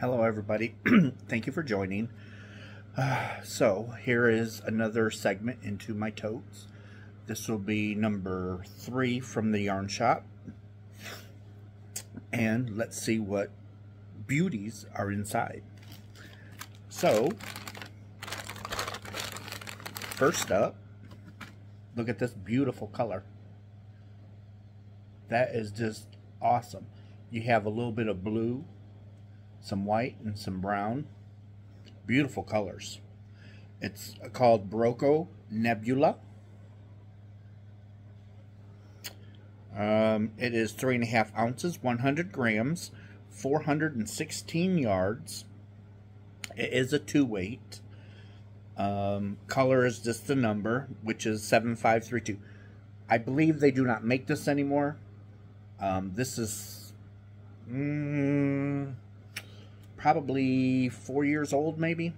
Hello everybody, thank you for joining. So here is another segment into my totes. This will be number 3 from the yarn shop. And let's see what beauties are inside. So, first up, look at this beautiful color. That is just awesome. You have a little bit of blue, some white, and some brown. Beautiful colors. It's called Broco Nebula. It is 3.5 ounces, 100 grams, 416 yards. It is a 2-weight. Color is just the number, which is 7532. I believe they do not make this anymore. This is probably 4 years old, maybe.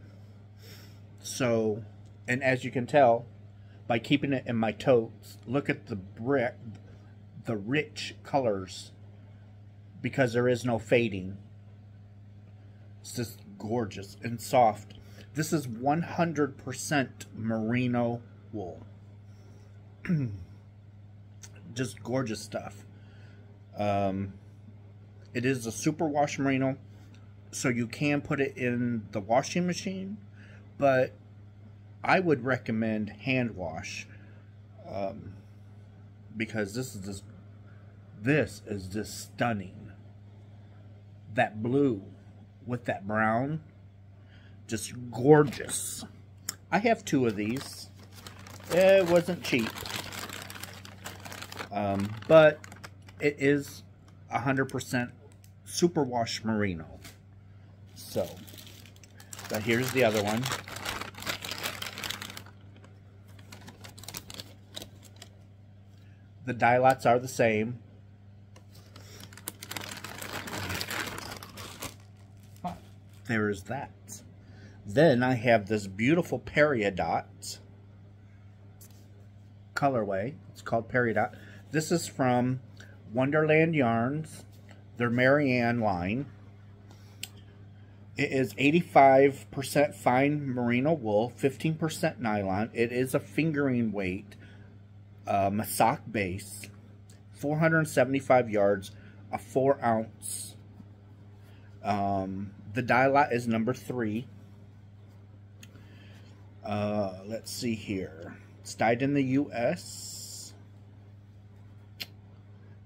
So, and as you can tell by keeping it in my totes, look at the rich colors, because there is no fading. It's just gorgeous and soft. This is 100% merino wool. Just gorgeous stuff. It is a superwash merino, so you can put it in the washing machine, but I would recommend hand wash, because this is just stunning. That blue with that brown, just gorgeous. I have 2 of these. It wasn't cheap, but it is 100% superwash merino. So, but here's the other one. The dye lots are the same. There's that. Then I have this beautiful Peridot colorway. It's called Peridot. This is from Wonderland Yarns, their Marianne line. It is 85% fine merino wool, 15% nylon. It is a fingering weight, Masak base, 475 yards, a 4 ounce. The dye lot is number 3. Let's see here. It's dyed in the U.S.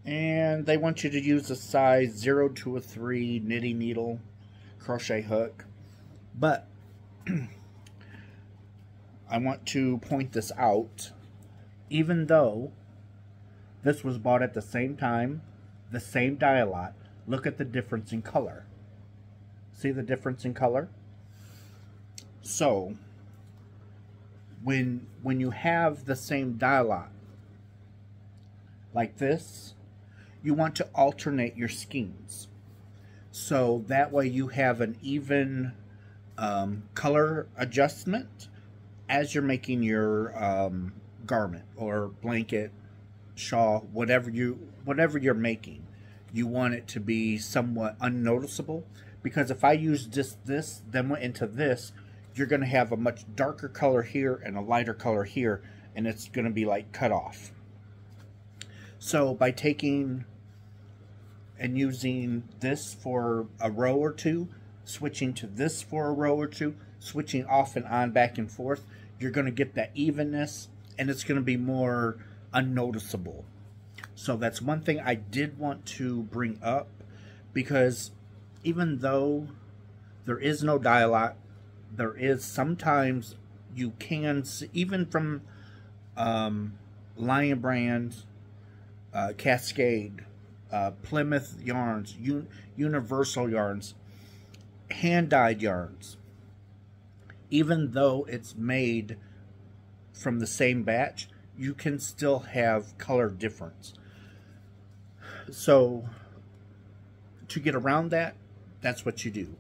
And they want you to use a size 0 to a 3 knitting needle crochet hook. But I want to point this out. Even though this was bought at the same time, the same dye lot, look at the difference in color. See the difference in color? So, when you have the same dye lot like this, you want to alternate your skeins. So that way you have an even color adjustment as you're making your garment or blanket, shawl, whatever you're making. You want it to be somewhat unnoticeable, because if I use just this, then went into this, you're going to have a much darker color here and a lighter color here, and it's going to be like cut off. So by taking and using this for a row or 2, switching to this for a row or 2, switching off and on, back and forth, you're going to get that evenness, and it's going to be more unnoticeable. So that's one thing I did want to bring up, because even though there is no dye lot, there is sometimes you can see, even from Lion Brand, Cascade, Plymouth Yarns, Universal Yarns, hand-dyed yarns, even though it's made from the same batch, you can still have color difference. So to get around that, that's what you do.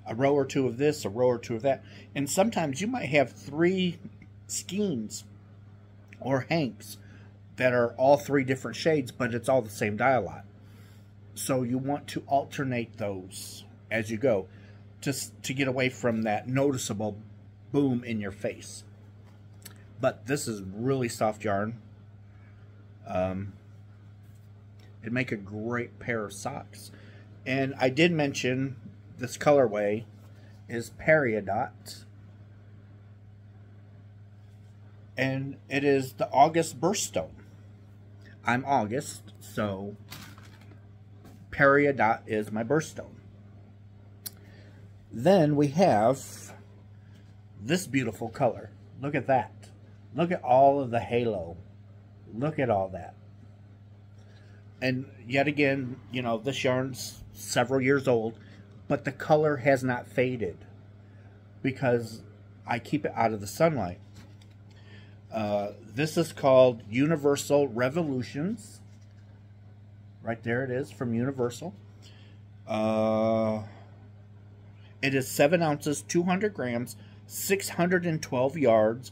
A row or 2 of this, a row or 2 of that, and sometimes you might have 3 skeins or hanks that are all 3 different shades, but it's all the same dye lot. So you want to alternate those as you go, just to get away from that noticeable boom in your face. But this is really soft yarn. It'd make a great pair of socks. And I did mention this colorway is Peridot. And it is the August birthstone. I'm August, so Peridot is my birthstone. Then we have this beautiful color. Look at that. Look at all of the halo. Look at all that. And yet again, you know, this yarn's several years old, but the color has not faded because I keep it out of the sunlight. This is called Universal Revolutions. Right there it is, from Universal. It is 7 ounces, 200 grams, 612 yards,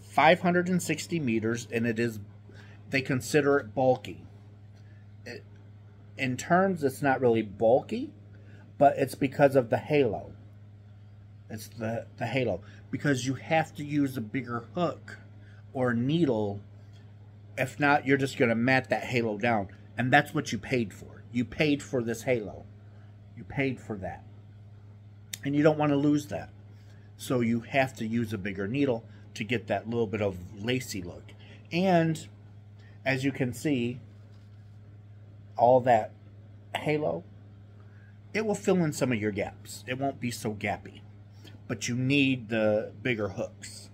560 meters, and it is, they consider it bulky. In terms, it's not really bulky, but it's because of the halo. It's the halo. Because you have to use a bigger hook or needle. If not, you're just going to mat that halo down. And that's what you paid for. You paid for this halo. You paid for that. And you don't want to lose that. So you have to use a bigger needle to get that little bit of lacy look. And as you can see, all that halo, it will fill in some of your gaps. It won't be so gappy. But you need the bigger hooks.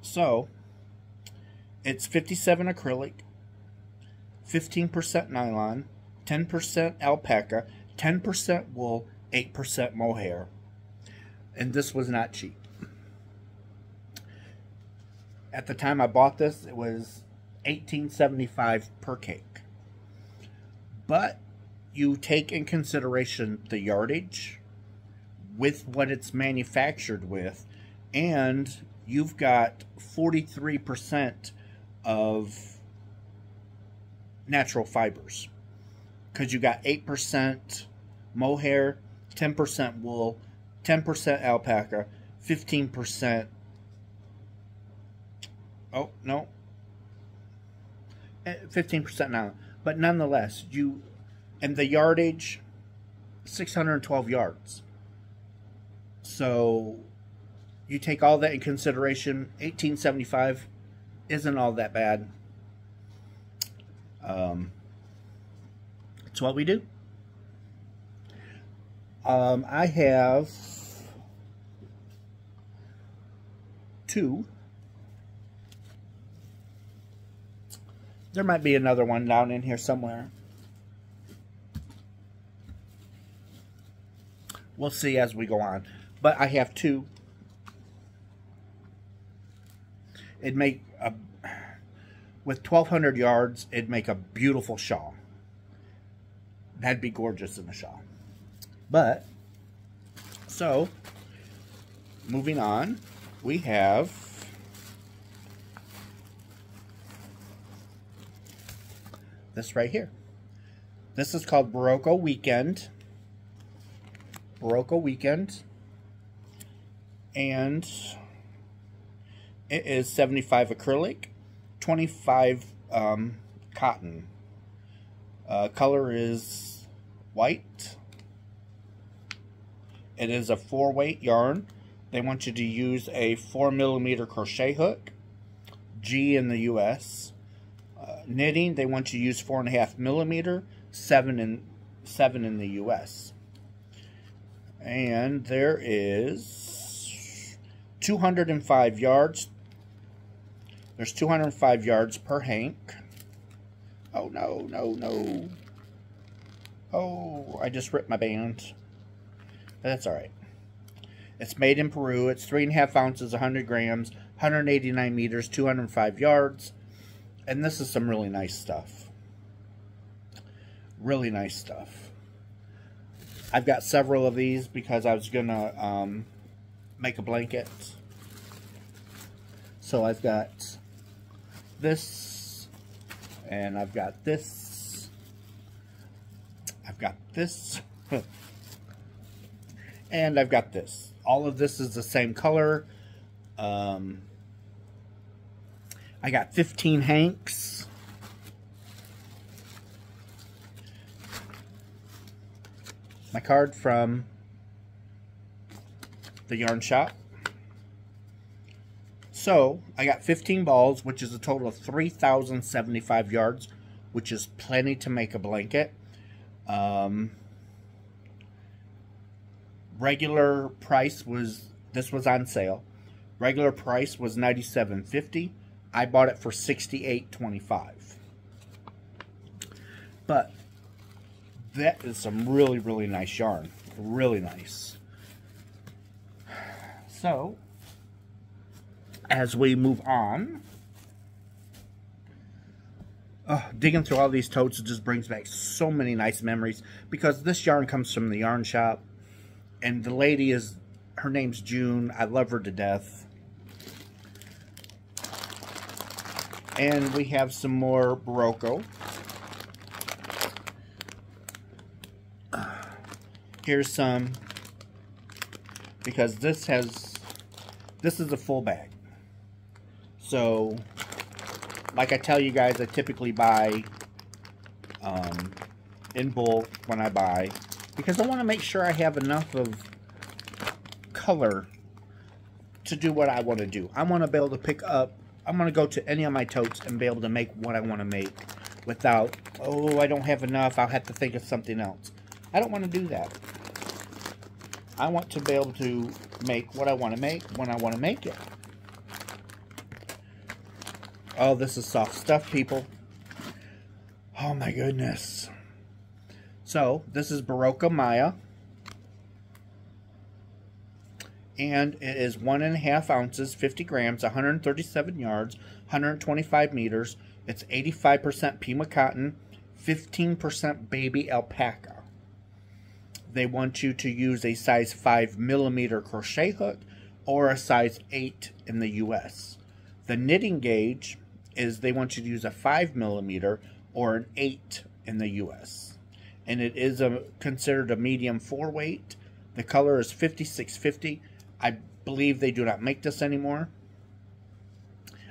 So, it's 57 acrylic, 15% nylon, 10% alpaca, 10% wool, 8% mohair. And this was not cheap. At the time I bought this, it was $18.75 per cake. But you take in consideration the yardage with what it's manufactured with, and you've got 43% of natural fibers, because you got 8% mohair, 10% wool, 10% alpaca, 15%, oh no, 15% nylon. But nonetheless, and the yardage, 612 yards. So you take all that in consideration, $18.75 isn't all that bad. It's what we do. I have 2. There might be another one down in here somewhere. We'll see as we go on. But I have 2. It'd make a, with 1,200 yards, it'd make a beautiful shawl. That'd be gorgeous in a shawl. But, so, moving on, we have this right here. This is called Barocco Weekend. Barocco Weekend. And it is 75 acrylic, 25 cotton. Color is white. It is a 4-weight yarn. They want you to use a 4mm crochet hook, G in the U.S. Knitting, they want you to use 4.5mm, 7 in the U.S. And there is 205 yards. There's 205 yards per hank. Oh, no, no, no. Oh, I just ripped my band. That's all right. It's made in Peru. It's 3.5 ounces, 100 grams, 189 meters, 205 yards. And this is some really nice stuff. Really nice stuff. I've got several of these because I was going to make a blanket. So I've got this, and I've got this, I've got this. And I've got this. All of this is the same color. I got 15 hanks. My card from the yarn shop. So, I got 15 balls, which is a total of 3,075 yards, which is plenty to make a blanket. Regular price was, this was on sale. Regular price was $97.50. I bought it for $68.25. But that is some really, really nice yarn. Really nice. So, as we move on, digging through all these totes, it just brings back so many nice memories, because this yarn comes from the yarn shop, and the lady is, her name's June. I love her to death. And we have some more Barocco. Here's some, because this is a full bag. So, like I tell you guys, I typically buy in bulk when I buy, because I want to make sure I have enough of color to do what I want to do. I want to be able to pick up, I'm going to go to any of my totes and be able to make what I want to make without, oh, I don't have enough, I'll have to think of something else. I don't want to do that. I want to be able to make what I want to make when I want to make it. Oh, this is soft stuff, people. Oh my goodness. So, this is Barocco Maya. And it is 1.5 ounces, 50 grams, 137 yards, 125 meters. It's 85% Pima cotton, 15% baby alpaca. They want you to use a size 5mm crochet hook or a size 8 in the U.S. The knitting gauge is they want you to use a 5mm or an 8 in the U.S. And it is considered a medium 4 weight. The color is 5650. I believe they do not make this anymore.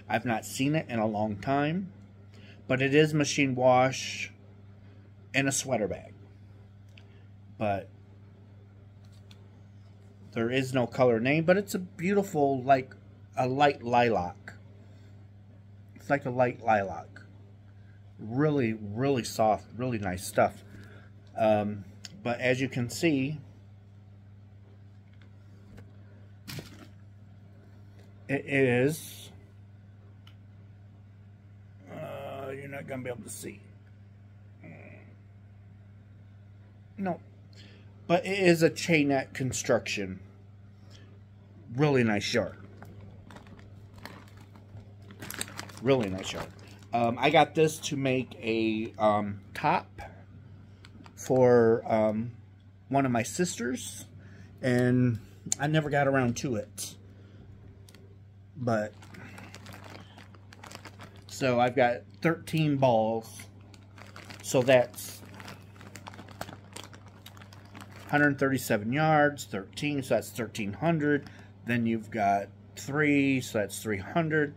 I've not seen it in a long time. But it is machine wash in a sweater bag. But there is no color name, but it's a beautiful, like a light lilac. It's like a light lilac. Really, really soft, really nice stuff. But as you can see, it is, you're not going to be able to see. No. But it is a chainette construction. Really nice yarn. Really nice yarn. I got this to make a top for one of my sisters, and I never got around to it. But so I've got 13 balls, so that's 137 yards, 13, so that's 1,300. Then you've got 3, so that's 300.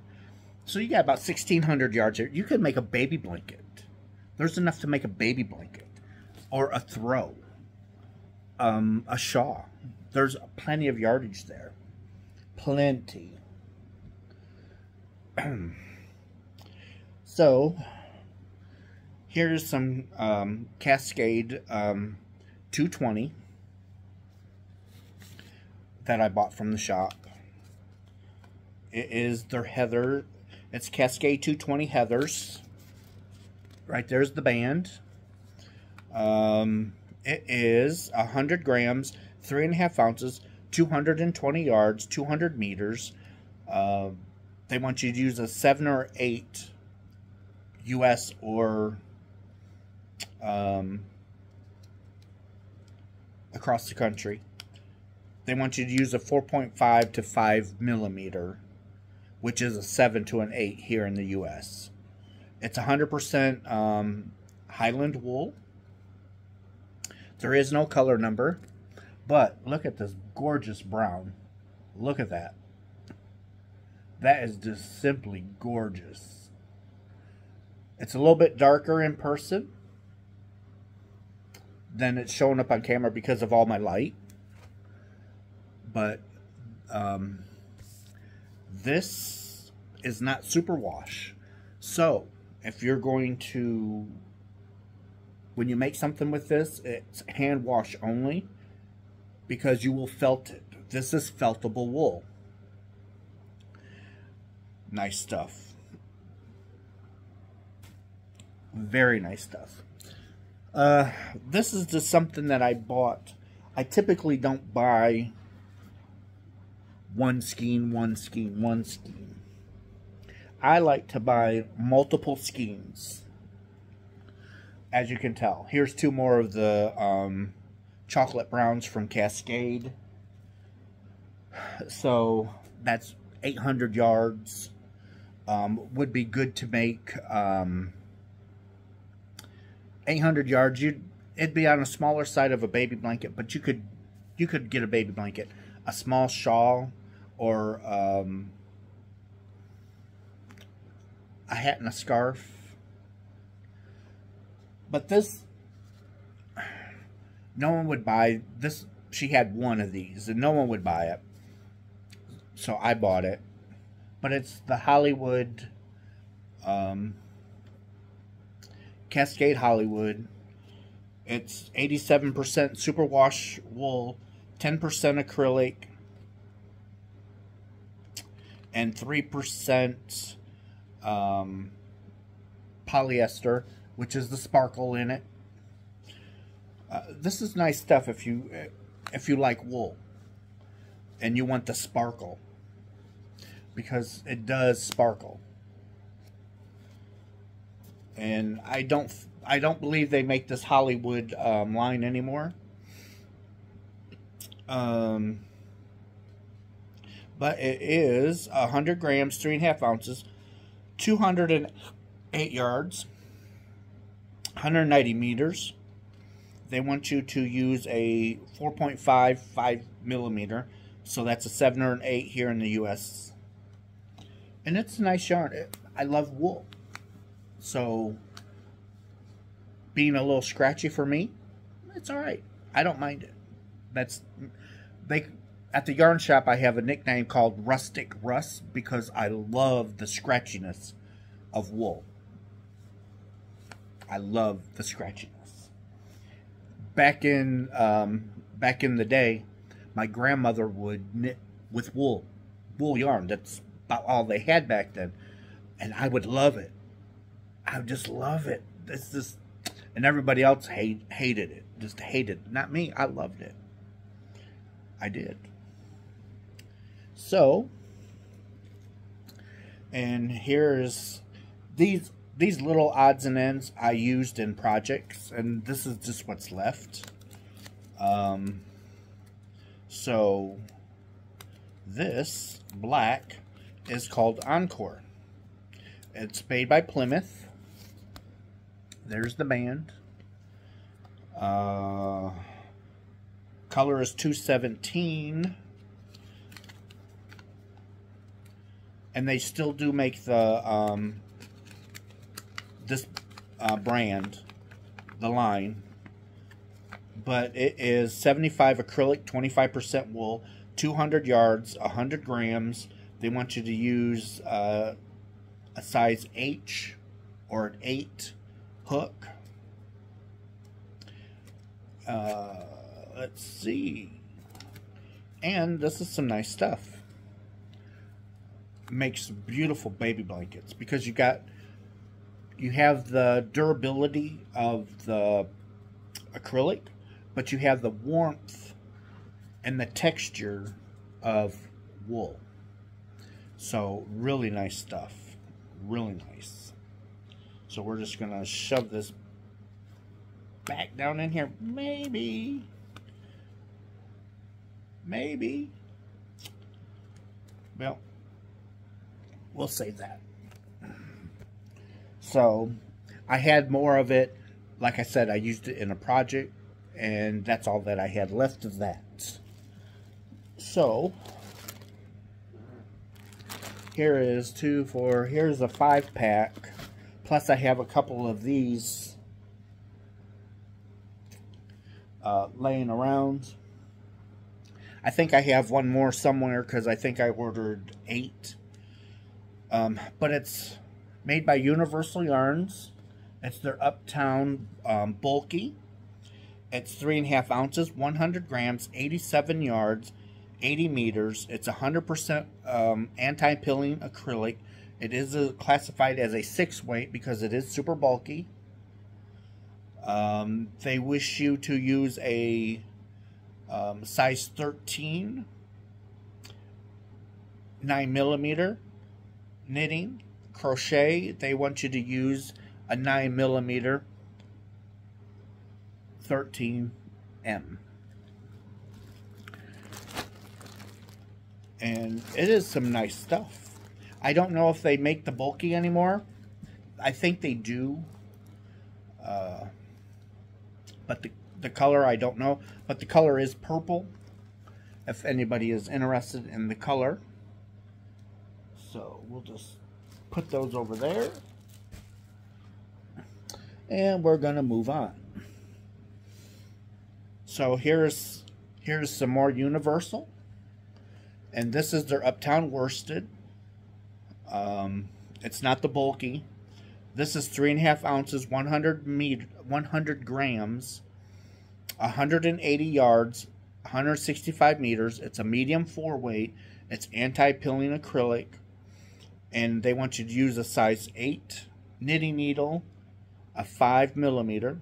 So you got about 1,600 yards here. You could make a baby blanket. There's enough to make a baby blanket. Or a throw. A shawl. There's plenty of yardage there. Plenty. So, here's some Cascade 220 that I bought from the shop. It is their heather. It's Cascade 220 heathers. Right there's the band. It is 100 grams, 3.5 ounces, 220 yards, 200 meters. They want you to use a 7 or 8 U.S. or across the country. They want you to use a 4.5 to 5 millimeter, which is a 7 to an 8 here in the U.S. It's 100% Highland wool. There is no color number, but look at this gorgeous brown. Look at that. That is just simply gorgeous. It's a little bit darker in person than it's showing up on camera because of all my light. But this is not superwash. So if you're going to, when you make something with this, it's hand wash only because you will felt it. This is feltable wool. Nice stuff. Very nice stuff. This is just something that I bought. I typically don't buy one skein, one skein, one skein. I like to buy multiple skeins. As you can tell, here's two more of the chocolate browns from Cascade. So that's 800 yards. Would be good to make 800 yards. It'd be on a smaller side of a baby blanket, but you could get a baby blanket, a small shawl, or a hat and a scarf. But this, no one would buy this. She had one of these, and no one would buy it. So I bought it. But it's the Hollywood, Cascade Hollywood. It's 87% superwash wool, 10% acrylic, and 3% polyester, which is the sparkle in it. This is nice stuff if you like wool and you want the sparkle, because it does sparkle. And I don't believe they make this Hollywood line anymore. But it is 100 grams, 3.5 ounces, 208 yards, 190 meters. They want you to use a 4.55 millimeter, so that's a 7 or an 8 here in the U.S. And it's a nice yarn. I love wool, so being a little scratchy for me, it's all right. I don't mind it. At the yarn shop, I have a nickname called Rustic Russ because I love the scratchiness of wool. I love the scratchiness. Back in the day, my grandmother would knit with wool yarn. That's about all they had back then, and I would love it. I would just love it. It's just, and everybody else hated it. Just hated it. Not me. I loved it. I did. So, and here's these little odds and ends I used in projects, and this is just what's left. So this black is called Encore. It's made by Plymouth. There's the band. Color is 217. And they still do make the this brand, the line, but it is 75 acrylic, 25% wool, 200 yards, 100 grams. They want you to use a size H or an 8 hook. Let's see. And this is some nice stuff. Makes beautiful baby blankets because you have the durability of the acrylic, but you have the warmth and the texture of wool. So really nice stuff. Really nice. So we're just gonna shove this back down in here. Maybe. Well, we'll save that. So I had more of it. Like I said, I used it in a project, And that's all that I had left of that. So here is 2, 4, here's a 5-pack. Plus I have a couple of these laying around. I think I have one more somewhere because I think I ordered 8. But it's made by Universal Yarns. It's their Uptown Bulky. It's 3.5 ounces, 100 grams, 87 yards, 80 meters. It's 100% anti-pilling acrylic. It is classified as a 6-weight because it is super bulky. They wish you to use a size 13, 9mm knitting, crochet. They want you to use a 9mm 13M. And it is some nice stuff. I don't know if they make the bulky anymore. I think they do. But the color, I don't know. But the color is purple, if anybody is interested in the color. So we'll just put those over there. And we're going to move on. So here's some more Universal. And this is their Uptown Worsted. It's not the bulky. This is 3.5 ounces, 100 grams, 180 yards, 165 meters. It's a medium 4-weight. It's anti-pilling acrylic. And they want you to use a size 8 knitting needle, a 5mm.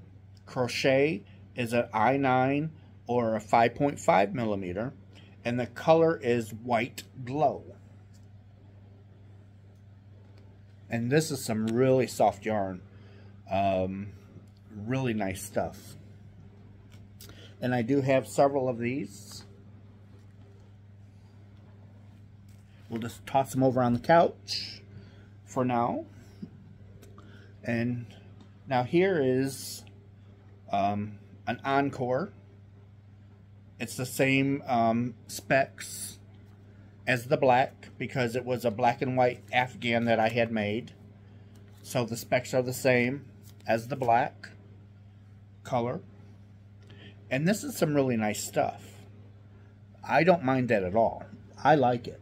Crochet is an I9 or a 5.5mm. And the color is White Glow. And this is some really soft yarn. Really nice stuff. And I do have several of these. We'll just toss them over on the couch for now. And now here is an Encore. It's the same specs as the black because it was a black and white Afghan that I had made. So the specs are the same as the black color. And this is some really nice stuff. I don't mind that at all. I like it.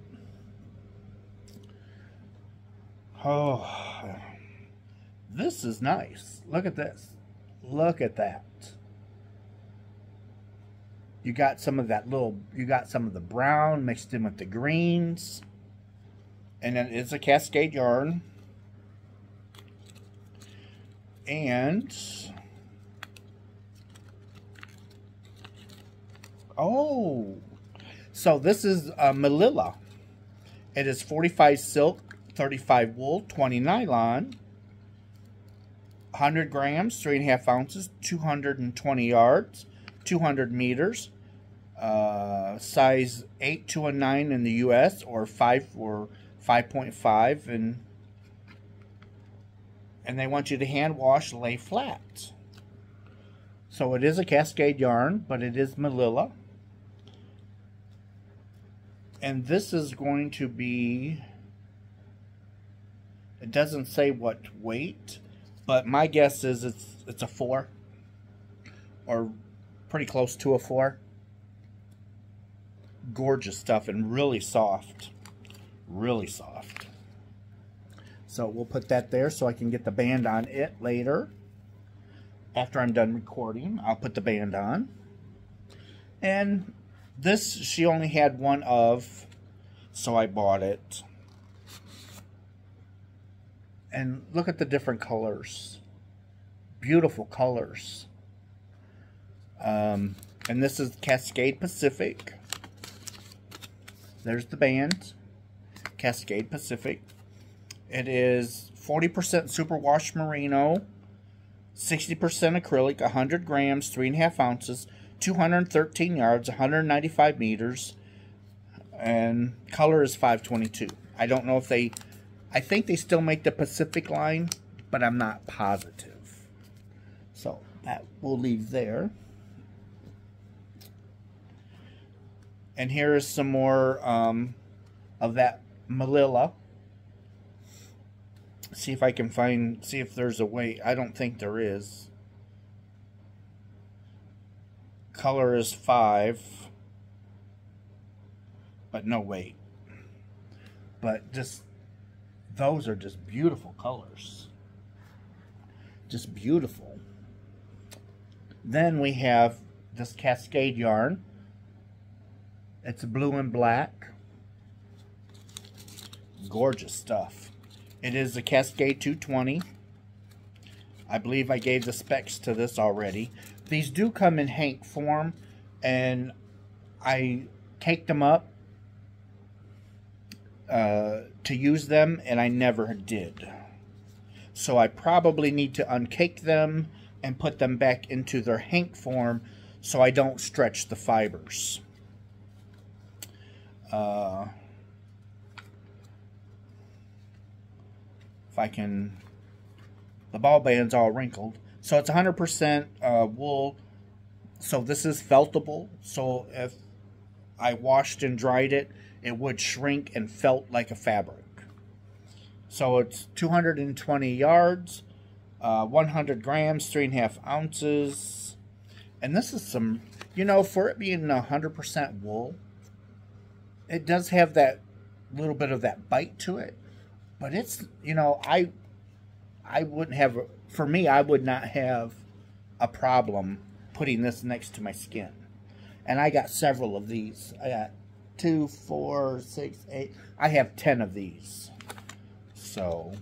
Oh, this is nice. Look at this. Look at that. You got some of that you got some of the brown mixed in with the greens. And then it's a Cascade yarn. And, oh, so this is Manila. It is 45 silk, 35 wool, 20 nylon, 100 grams, 3.5 ounces, 220 yards, 200 meters, size 8 to a 9 in the U.S. or 5 or 5.5, and they want you to hand wash, lay flat. So it is a Cascade yarn, but it is Manila. And this is going to be, it doesn't say what weight, but my guess is it's a 4 or pretty close to a 4. Gorgeous stuff and really soft. Really soft. So we'll put that there so I can get the band on it later. After I'm done recording, I'll put the band on. And this she only had one of, so I bought it. And look at the different colors. Beautiful colors. And this is Cascade Pacific. There's the band. Cascade Pacific. It is 40% superwash merino, 60% acrylic, 100 grams, 3.5 ounces, 213 yards, 195 meters, and color is 522. I don't know if they, I think they still make the Pacific line, but I'm not positive. So that we'll leave there. And here is some more of that Manila. See if I can see if there's a way. I don't think there is. Color is 5, but no weight. But just, those are just beautiful colors. Just beautiful. Then we have this Cascade yarn. It's blue and black. Gorgeous stuff. It is a Cascade 220. I believe I gave the specs to this already. These do come in hank form, and I take them up to use them, and I never did. So I probably need to uncake them and put them back into their hank form so I don't stretch the fibers. If I can, the ball band's all wrinkled. So it's 100% wool. So this is feltable. So if I washed and dried it, it would shrink and felt like a fabric. So it's 220 yards, 100 grams, 3.5 ounces. And this is some, you know, for it being 100% wool, it does have that little bit of that bite to it. But it's, you know, I wouldn't have, for me, I would not have a problem putting this next to my skin. And I got several of these. I got 2, 4, 6, 8. I have 10 of these. So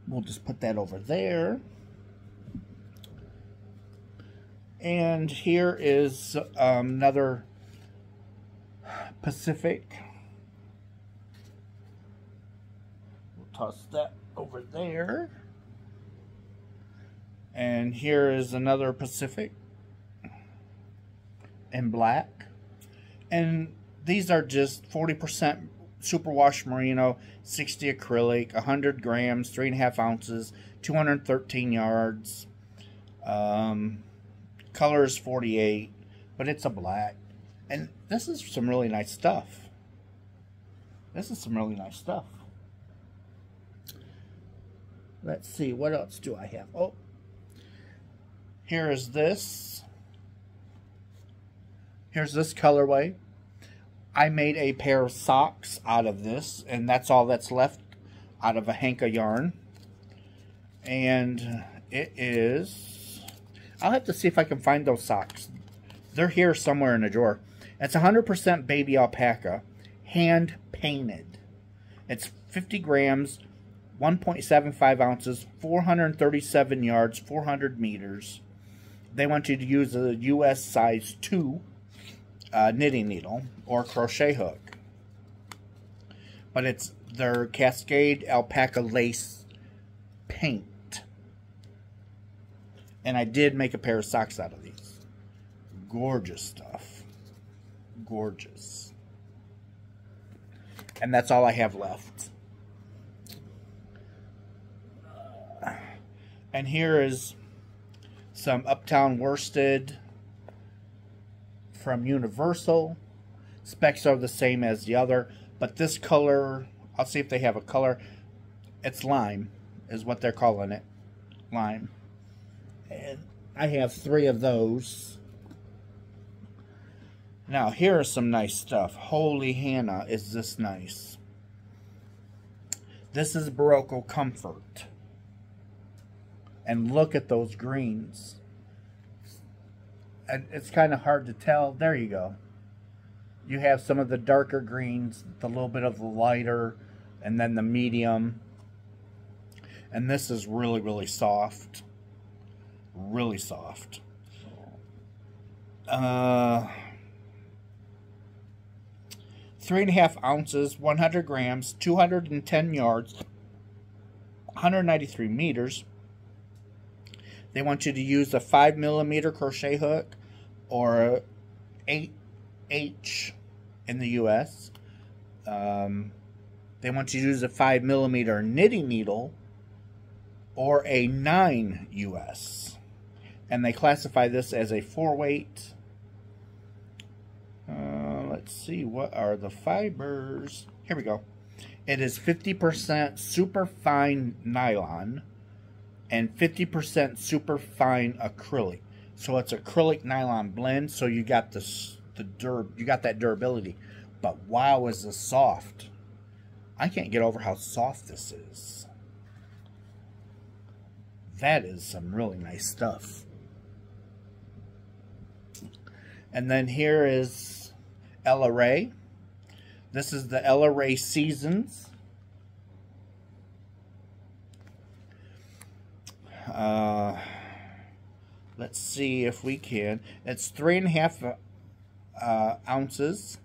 we'll just put that over there. And here is another Pacific. We'll toss that over there. And here is another Pacific in black. And these are just 40% superwash merino, 60 acrylic, 100 grams, 3.5 ounces, 213 yards. Color is 48, but it's a black. And this is some really nice stuff. This is some really nice stuff. Let's see, what else do I have? Oh, here is this. Here's this colorway. I made a pair of socks out of this, and that's all that's left out of a hank of yarn. And it is, I'll have to see if I can find those socks. They're here somewhere in a drawer. It's 100% baby alpaca, hand painted. It's 50 grams, 1.75 ounces, 437 yards, 400 meters. They want you to use a U.S. size 2 knitting needle or crochet hook. But it's their Cascade alpaca lace paint. And I did make a pair of socks out of these. Gorgeous stuff. Gorgeous. And that's all I have left. And here is some Uptown worsted from Universal. Specs are the same as the other, but this color, I'll see if they have a color. It's lime, is what they're calling it. Lime. And I have 3 of those. Now, here is some nice stuff. Holy Hannah, is this nice. This is Barocco Comfort. And look at those greens. And it's kind of hard to tell. There you go. You have some of the darker greens, the little bit of the lighter, and then the medium. And this is really, really soft. Really soft. 3.5 ounces, 100 grams, 210 yards, 193 meters. They want you to use a 5mm crochet hook or 8H in the U.S. They want you to use a 5mm knitting needle or a 9 U.S. And they classify this as a 4-weight. let's see, what are the fibers? Here we go. It is 50% super fine nylon and 50% super fine acrylic. So it's acrylic nylon blend, so you got you got that durability. But wow, is this soft. I can't get over how soft this is. That is some really nice stuff. And then here is Ella Ray. This is the Ella Ray Seasons. Let's see if we can. It's 3.5 ounces,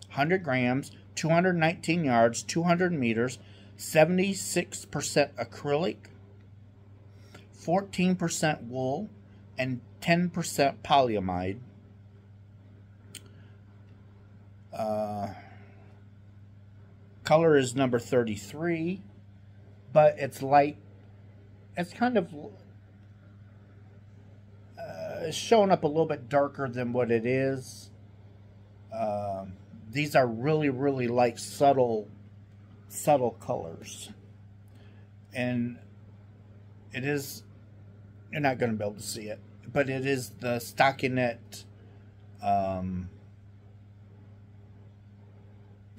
100 grams, 219 yards, 200 meters, 76% acrylic, 14% wool, and 10% polyamide. Color is number 33, but it's light. It's kind of showing up a little bit darker than what it is. These are really, really light, subtle colors. And it is, you're not going to be able to see it, but it is the stockinette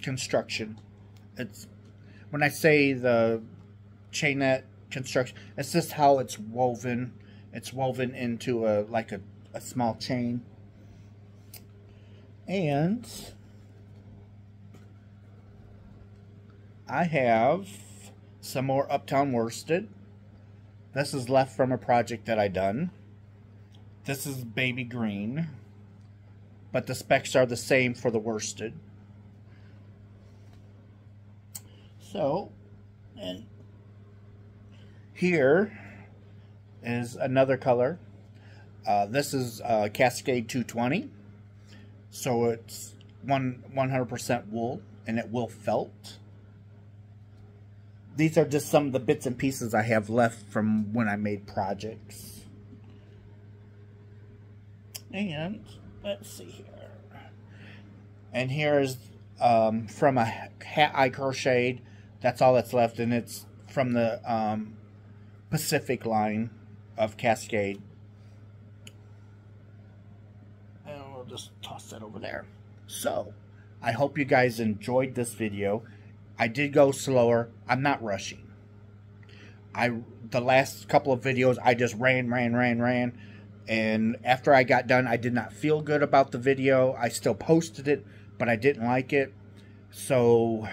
construction. It's, when I say the chainette construction, it's just how it's woven. It's woven into like a small chain. And I have some more Uptown worsted. This is left from a project that I done. This is baby green, but the specs are the same for the worsted. So, and here is another color. This is Cascade 220. So it's 100% wool, and it will felt. These are just some of the bits and pieces I have left from when I made projects. And let's see here. And here's from a hat I crocheted. That's all that's left, and it's from the Pacific line of Cascade. And we'll just toss that over there. So, I hope you guys enjoyed this video. I did go slower. I'm not rushing. The last couple of videos, I just ran. And after I got done, I did not feel good about the video. I still posted it, but I didn't like it. So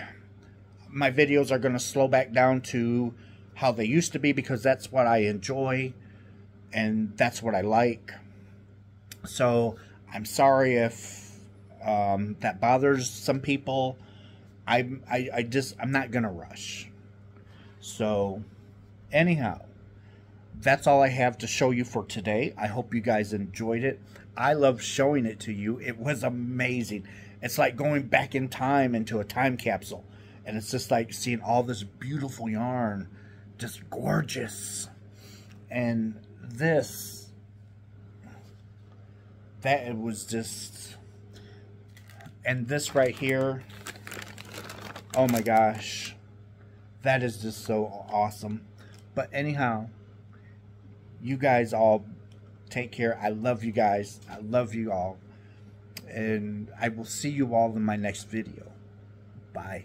my videos are going to slow back down to how they used to be, because that's what I enjoy and that's what I like. So I'm sorry if that bothers some people. I'm not going to rush. So anyhow, that's all I have to show you for today. I hope you guys enjoyed it. I love showing it to you. It was amazing. It's like going back in time into a time capsule. And it's just like seeing all this beautiful yarn. Just gorgeous. And this, that it was just, and this right here, oh my gosh, that is just so awesome. But anyhow, you guys all take care. I love you guys. I love you all. And I will see you all in my next video. Bye.